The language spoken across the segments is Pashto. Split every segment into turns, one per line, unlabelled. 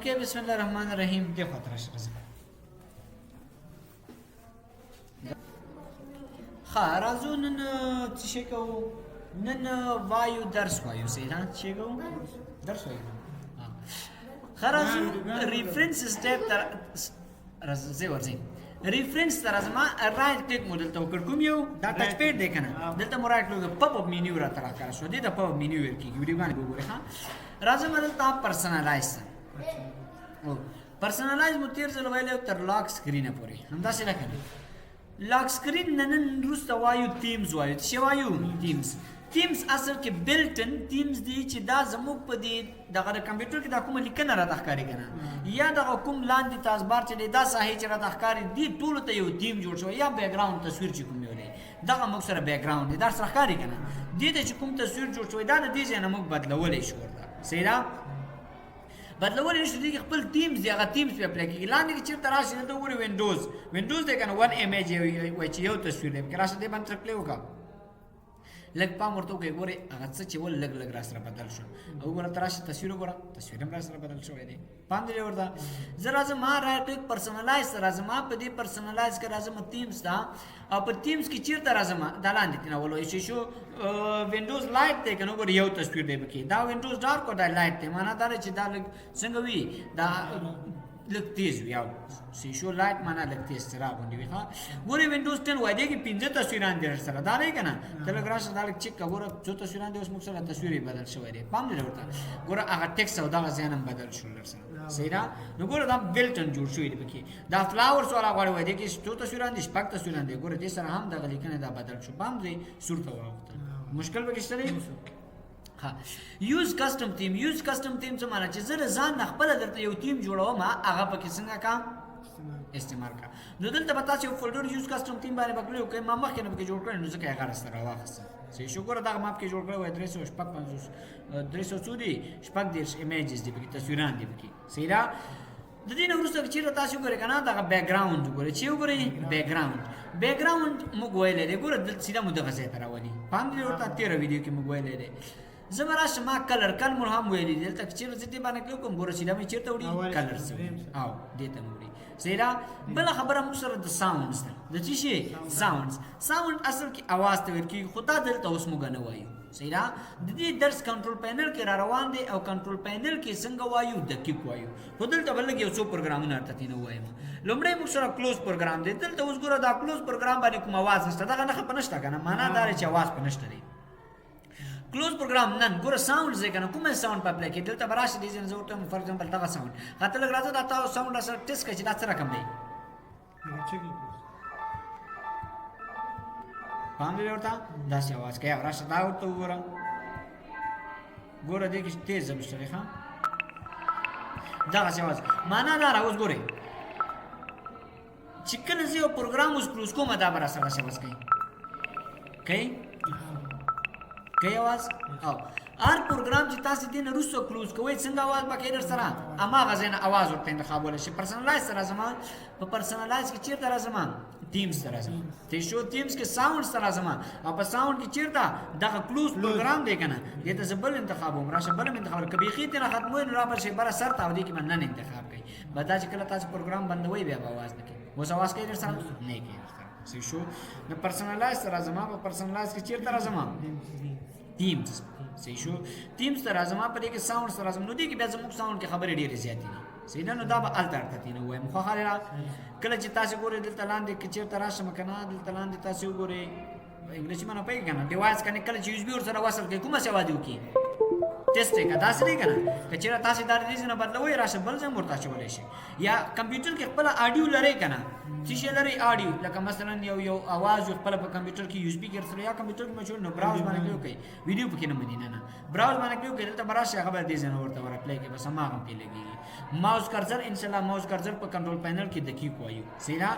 اوکې بسم الله الرحمن الرحیم دې خواته راشه ښه راځو نن څه شی کوو نن وایو درس وایو سیدا څه شی کوو درس وایو ښه راځو ریفرنس سټیپ ته راځئ ورځئ ریفرنس ته راځم رایټ کلیک مو دلته وکړ کوم یو دا ټچ پیډ دی که نه دلته مو رایټ کلیک پاپ اپ مینیو راته راښکاره شو دې ته پاپ اپ مینیو ویل کېږي ویډیو باندې وګورئ ښه راځم دلته پرسنلایز ته پرسنلایز مو تېر ځل ویلی تر لاک سکرینه پورې همداسې نه که نه لاک سکرین نه نن وروسته وایو تیمز وایو څه شی وایو تیمز اصل کې بلټن تیمز دی چې دا زموږ په دې دغه د کمپیوټر کې دا کومه لیکنه راته ښکاري که نه یا دغه کوم لاندې تاسبار چې دی دا ساحې چې راته ښکاري دې ټولو ته یو تیم جوړ شوی یا بیکګراوند تصویر چې کوم یو دی دغه موږ سره بیکګراوند دی دا سره ښکاري که نه دې ته چې کوم تصویر جوړ شوی دا د دې ځای نه موږ بدلولی شو ورته صحیح ده بدلولی نشو دې کې خپل تیمز دی هغه تیمز پې اپلای کېږي لاندې کې چېرته راشي دلته وګورئ وینډوز دی که نه ون امیج وایي چې یو تصویر دی پکې راشه دې باندې سره پلی وکړه لږ پام ورته وکړئ ګورئ هغه څه چې ول لږ لږ را سره بدل شو او وګوره ته راشي تصویر وګوره تصویر هم را سره بدل شوی دی پام دی ورته زه راځم ما رایټ کلیک پرسنلایز ته راځم په دې پرسنلایز کې راځم تیمز ته او په تیمز کې چېرته راځم دا لاندې تېنه ولویشی شو وینډوز لایټ دی که نه وګورئ یو تصویر دی پکې دا وینډوز ډارک او دا لایټ دی معنا دا دی چې دا لږ څنګه وي دا لږ تیز وي او شیشو لایټ معنا لږ تیز څراغ غوندې وي ښه ګورئ وینډوز 10 وایي دی کې 15 تصویران دي سره دا نه که نه ته لږ راشه دا لږ چیک کړه ګوره څو تصویران دي اوس موږ سره تصویر یې بدل شوی دی پام دی ورته ګوره هغه ټیکس او دغه ځایان هم بدل شول در سره صحیح ده نو ګوره دا بلټن جوړ شوی دی پکې دا فلاورس والا غواړي وایي دی کې څو تصویران دي شپږ تصویران دي ګوره دې سره هم دغه لیکنه دا بدل شو پام دی سور ته واوښته مشکل پکې شته دی یوز کسټم تیم څه معنا چې زه د ځان نه خپله درته یو تیم جوړوم هغه پکې څنګه کام استعمال کړه نو دلته به تاسو یو فولډر یوز کسټم تیم باندې به کلیک وکړئ ما مخکې نه پکې جوړ کړی نو ځکه یې هغه راسته راواخیستم صحیح شو ګوره دغه ما پکې جوړ کړی وای 350 څو دي شپږ دېرش ایمیجز دي پکې تصویران دي پکې صحیح ده د دې نه وروسته چېرته تاسو وګورئ که نه دغه بیکګراوند وګورئ چې وګورئ بیکګراوند موږ ویلی دی ګوره دلته سیده مو دغه ځای ته راولي پام دې ورته تېره ویډیو کې موږ ویلی دی زه به راشم ما کلر مو هم ویلي دي دلته چېرته زه دې باندې کلیک کوم ګوره سیده مې چېرته وړي کلر څه او دې ته مې وړي صحیح ده بله خبره موږ سره د ساونډز ده د څه شي ساونډ اصل کې اواز ته ویل کېږي خو دا دلته اوس موږ نه وایو صحیح ده د دې درس کنټرول پینل کې را روان دی او کنټرول پینل کې څنګه وایو دقیق وایو خو دلته به لږ یو څو پروګرامونه ورته تېنه ووایم لومړی موږ سره کلوز پروګرام دی دلته اوس ګوره دا کلوز پروګرام باندې کوم اواز نشته دغه نښه په نشته که نه معنا دا دی چې اواز په نشته دی کلوز پروګرام نن ګوره ساوند دی که نه کومه ساوند په اپلای کړي دلته به راشي دې ځای زه ورته فار ایگزامپل دغه ساوند ته لږ راځه دا تاسو ساوند را سره ټیسټ کړئ چې دا څه رقم دی پام دی ورته داسې اواز کوي راشه دا ورته وګوره ګوره دې کې تیز ژبه شته دی ښه دغسې اواز معنا دا را اوس ګورئ چې کله زه یو پروګرام اوس کلوز کوم دا به راسره داسې اواز کوي کوي اواز او هر پروګرام چې تاسو دې نه وروسته کلوز کوئ څنګه اواز به کوي در سره هماغه ځای نه اواز ورته انتخابولی شي پرسنلایز ته راځم په پرسنلایز کې چېرته راځم تیمز ته راځم ته شو تیمز کې ساوندز ته راځم او په ساوند کې چېرته دغه کلوز پروګرام دی که نه دې ته زه بل انتخابوم راشه بل هم انتخابوم که بیخي ترې نه ختموي نو را به شي بره سر ته او دې کې به نن انتخاب کوي به دا چې کله تاسو پروګرام بندوئ بیا به اواز نه کوي اوس اواز کوي در سره نه کوي در سره صحیح شو نو پرسنلایز ته راځم په پرسنلایز کې چېرته راځم تیمز صحیح شو تیمز ته راځم په دې کې ساوندز ته راځم نو دې کې بیا زموږ ساوند کې خبرې ډېرې زیاتې دي صحیح ده نو دا به هلته ورته تېنه ووایم خو خاله کله چې تاسو ګورئ دلته لاندې که چېرته راشم که نه دلته لاندې تاسو وګورئ انګلیسي معنا پوهېږئ که نه ډیوایس کنې کله چې یوزبي ورسره وصل کړئ کومه سیوا دې وکړي ټیسټ یې که داسې دی که نه که چېرته تاسې دا د دې ځای نه بدلوئ راشه بل ځای هم ورته اچولی شي یا کمپیوټر کې خپله اډیو لرئ که نه څه شی لرئ اډیو لکه مثلا یو اواز یو خپله په کمپیوټر کې یوزبي کې ورسره یا کمپیوټر کې مچول نو براوز باندې کلیک وکړئ ویډیو پکې نه مني نه براوز باندې کلیک وکړئ دلته به راشي هغه به دې ځای نه ورته ور اپلای کړي بس هماغه پرې لګېږي ماوس کرزر انشاءالله ماوس کرزر په کنټرول پینل کې دقیق وایو صحیح ده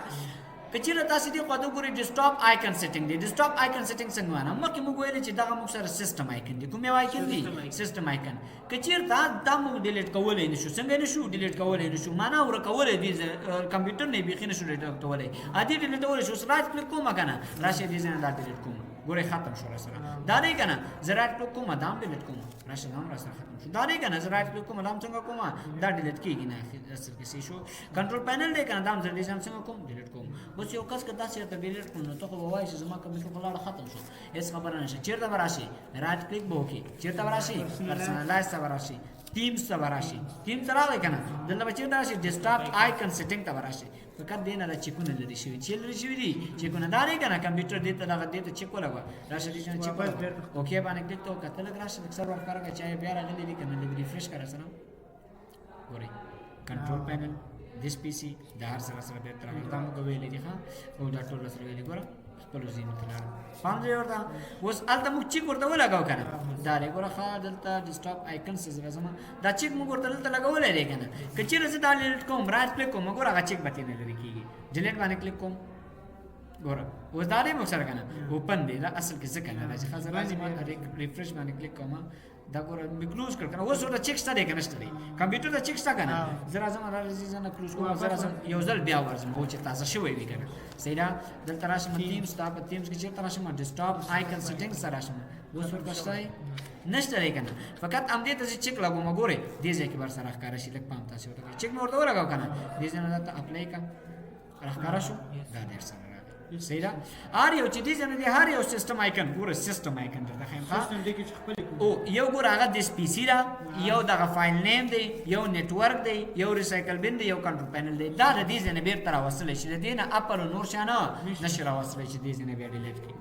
که چېرته تاسې دې خوا ته وګورئ ډیسکټاپ آیکن سیټینګ دی ډیسکټاپ آیکن سیټینګ څنګه معنا مخکې موږ ویلې چې دغه موږ سره سیسټم آیکن دی کوم یو آیکن دی سیسټم آیکن که چېرته دا موږ ډیلیټ کولی نه شو څنګه نه شو ډیلیټ کولی نه شو معنا ورکولی دی کمپیوټر نه یې بیخي نه شو ډیلیټ کولی دې ډیلیټولی شو اوس رایټ کلیک کوم که نه راشه دې ځای نه دا ډیلیټ کوم ګوره ختم شو را سره دا دی کنه زه رایټ کلیک کوم دا هم ډیلیټ کوم راشه دا هم را سره ختم شو دا دی کنه زه رایټ کلیک کوم دا هم څنګه کوم دا ډیلیټ کیږي نه اصل کې څه شو کنټرول پینل دی کنه دا هم زه ډیزاین څنګه کوم ډیلیټ کوم بس یو کس که داسې ته ډیلیټ کوم نو ته خو به وایي چې زما کمپیوټر خو لاړه ختم شو هېڅ خبره نشته چېرته به راشي رایټ کلیک به وکړي چېرته به راشي پرسنلایز ته به راشي ټیمز ته به راشي ټیم ته راغی که نه دلته به چېرته راشي ډیسکټاپ آیکن سیټینګ ته به راشي فقط دې نه دا چیکونه لرې شوي چې لرې شوي دي چیکونه دا دی که نه کمپیوټر دې ته دغه دې ته چیک ولګوه راشه دې نه چیک ولګوه اوکې باندې کلیک ته وکړه ته لږ راشه لږ سر ورښکاره کړه چې بیا راغلی دي که نه لږ ریفرش کړه سره ګورئ کنټرول پینل دیس پی سي دا هر سره بېرته راغلی دا موږ ویلي دي ښه او دا ټول سره ویلي ګوره خپلو ځینو ته لاړم پام دی ورته اوس هلته موږ چیک ورته ولګو که نه دا دی ګوره ښه دلته ډیسکټاپ آیکنس ته راځم دا چیک موږ ورته دلته لګولی دی که نه که چېرې زه دا ډیلیټ کوم رایټ کلیک کوم ګوره هغه چیک به ترې نه لرې کېږي ډیلیټ باندې کلیک کوم ګوره اوس دا دی موږ سره که نه اوپن دی دا اصل کې ځکه نه راځي ښه زه راځم ریفرش باندې کلیک کوم دا ګوره مې کلوز کړ که نه اوس ورته چیک شته دی که نشته دی کمپیوټر ته چیک شته که نه زه راځم دا راځي زه نه کلوز کوم زه راځم یو ځل بیا ورځم خو چې تازه شوی وي که نه صحیح ده دلته راشم ټیمز ته په ټیمز کې چېرته راشم ډیسکټاپ آیکن سیټینګز ته راشم اوس ورته شته دی نشته دی که نه فقط همدې ته چې چیک لګوم ګورئ دې ځای کې به سره ښکاره شي لږ پام تاسې ورته کوئ چیک مې ورته ولګاو که نه دې ځای نه دلته اپلای کړه راښکاره شو دا ډېر سره صحیح ده هر یو چې دې ځای نه دی هر یو سیسټم آیکن ګوره سیسټم آیکن درته ښیم او یو ګوره هغه دیس پی سي ده یو دغه فایل نیم دی یو نیټورک دی یو ریسایکل بن دی یو کنټرول پینل دی دا د دې ځای نه بېرته راوستلی شي د دې نه اپل او نور شیان نشي راوستلی چې دې ځای نه بیا ډیلیټ کړي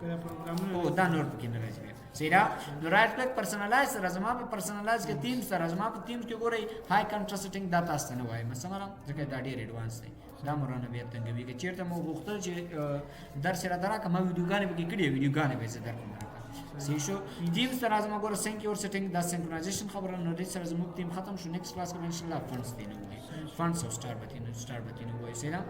او دا نور پکې نه راځي صحیح ده نو رایټ کلیک پرسنلایز سره زما په پرسنلایز کې تیمز سره زما په تیمز کې ګورئ های کنټراسټ سیټینګ دا تاسو ته نه وایم څه مطلب ځکه دا ډېر ایډوانس دی دا مو رانه بیا تنګوي که چېرته مو غوښتل چې درس یې راته راکړه ما ویډیوګانې پکې کړي ویډیوګانې به یې زه درکړم صحیح شو تیمز ته راځم ګوره سینک یور سیټینګ دا سینکرونایزیشن خبره نو دې سره زموږ تیم ختم شو نیکسټ کلاس کې به انشاءالله فنډس دی نه وایي فنډس او سټار به تینو وایي صحیح ده